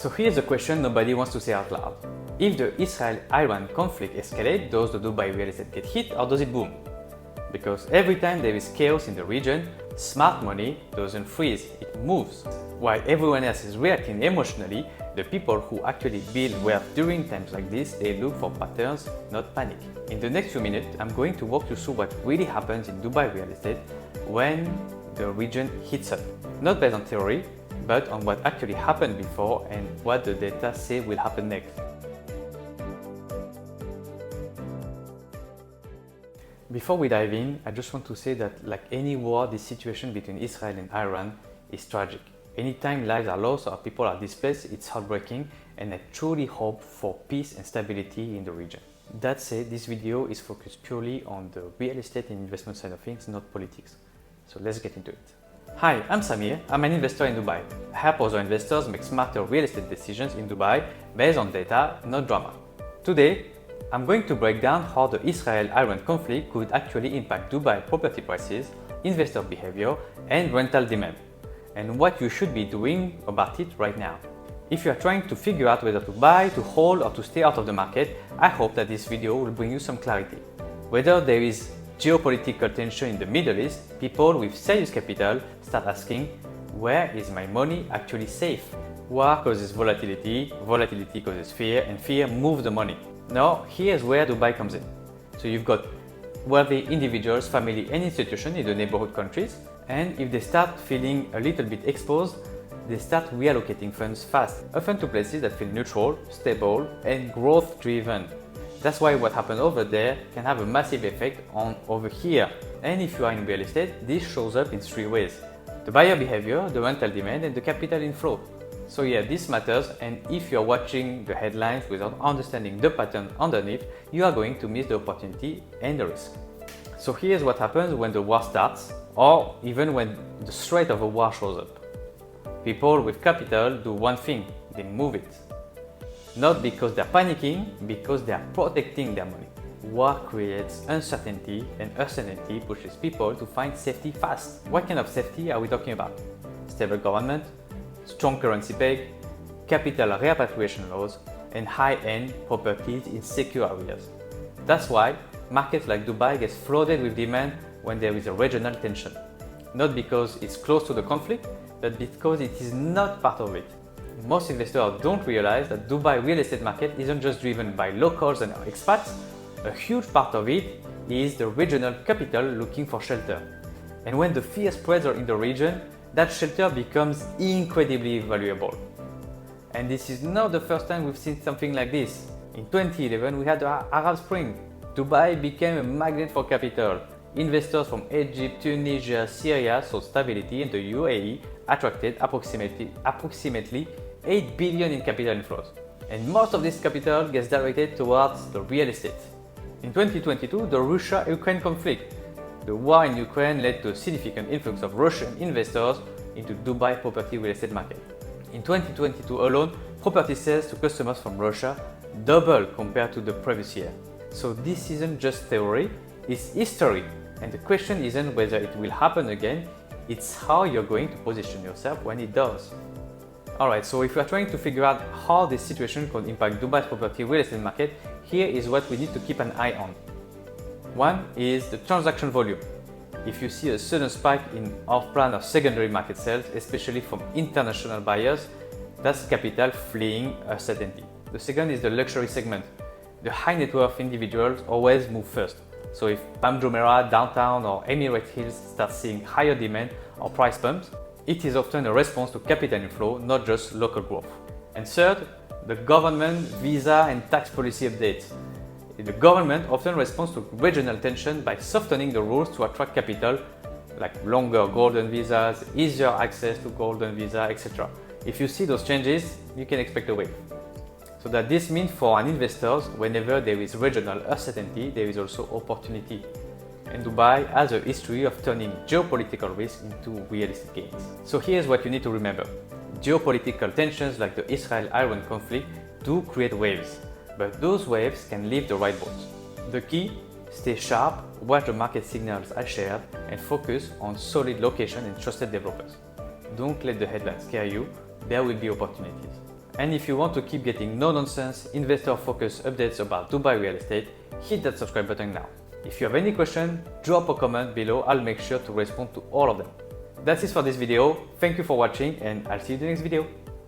So here's a question nobody wants to say out loud. If the Israel-Iran conflict escalates, does the Dubai real estate get hit or does it boom? Because every time there is chaos in the region, smart money doesn't freeze, it moves. While everyone else is reacting emotionally, the people who actually build wealth during times like this, they look for patterns, not panic. In the next few minutes, I'm going to walk you through what really happens in Dubai real estate when the region heats up. Not based on theory, but on what actually happened before and what the data say will happen next. Before we dive in, I just want to say that like any war, the situation between Israel and Iran is tragic. Anytime lives are lost or people are displaced, it's heartbreaking, and I truly hope for peace and stability in the region. That said, this video is focused purely on the real estate and investment side of things, not politics. So let's get into it. Hi, I'm Samir. I'm an investor in Dubai. I help other investors make smarter real estate decisions in Dubai based on data, not drama. Today, I'm going to break down how the Israel-Iran conflict could actually impact Dubai property prices, investor behavior, and rental demand, and what you should be doing about it right now. If you are trying to figure out whether to buy, to hold, or to stay out of the market, I hope that this video will bring you some clarity. Whether there is geopolitical tension in the Middle East, people with serious capital start asking, where is my money actually safe? War causes volatility, volatility causes fear, and fear moves the money. Now, here's where Dubai comes in. So you've got wealthy individuals, family, and institutions in the neighborhood countries, and if they start feeling a little bit exposed, they start reallocating funds fast, often to places that feel neutral, stable, and growth-driven. That's why what happens over there can have a massive effect on over here. And if you are in real estate, this shows up in three ways: the buyer behavior, the rental demand, and the capital inflow. So yeah, this matters, and if you're watching the headlines without understanding the pattern underneath, you are going to miss the opportunity and the risk. So here's what happens when the war starts, or even when the threat of a war shows up. People with capital do one thing: they move it. Not because they're panicking, because they are protecting their money. War creates uncertainty, and uncertainty pushes people to find safety fast. What kind of safety are we talking about? Stable government, strong currency peg, capital repatriation laws, and high-end properties in secure areas. That's why markets like Dubai get flooded with demand when there is a regional tension. Not because it's close to the conflict, but because it is not part of it. Most investors don't realize that Dubai real estate market isn't just driven by locals and expats. A huge part of it is the regional capital looking for shelter. And when the fear spreads in the region, that shelter becomes incredibly valuable. And this is not the first time we've seen something like this. In 2011, we had the Arab Spring. Dubai became a magnet for capital. Investors from Egypt, Tunisia, Syria saw stability, and the UAE attracted approximately 8 billion in capital inflows. And most of this capital gets directed towards the real estate. In 2022, the Russia-Ukraine conflict. The war in Ukraine led to a significant influx of Russian investors into Dubai property real estate market. In 2022 alone, property sales to customers from Russia doubled compared to the previous year. So this isn't just theory, it's history. And the question isn't whether it will happen again, it's how you're going to position yourself when it does. Alright, so if you are trying to figure out how this situation could impact Dubai's property real estate market, here is what we need to keep an eye on. One is the transaction volume. If you see a sudden spike in off-plan or secondary market sales, especially from international buyers, that's capital fleeing uncertainty. The second is the luxury segment. The high net worth individuals always move first. So if Palm Jumeirah, Downtown or Emirates Hills start seeing higher demand or price bumps, it is often a response to capital inflow, not just local growth. And third, the government visa and tax policy updates. The government often responds to regional tension by softening the rules to attract capital, like longer golden visas, easier access to golden visa, etc. If you see those changes, you can expect a wave. So that this means for an investor, whenever there is regional uncertainty, there is also opportunity. And Dubai has a history of turning geopolitical risk into real estate gains. So here's what you need to remember. Geopolitical tensions like the Israel-Iran conflict do create waves, but those waves can leave the right boats. The key, stay sharp, watch the market signals as shared, and focus on solid location and trusted developers. Don't let the headlines scare you, there will be opportunities. And if you want to keep getting no-nonsense, investor-focused updates about Dubai real estate, hit that subscribe button now. If you have any question, drop a comment below. I'll make sure to respond to all of them. That's it for this video. Thank you for watching and I'll see you in the next video.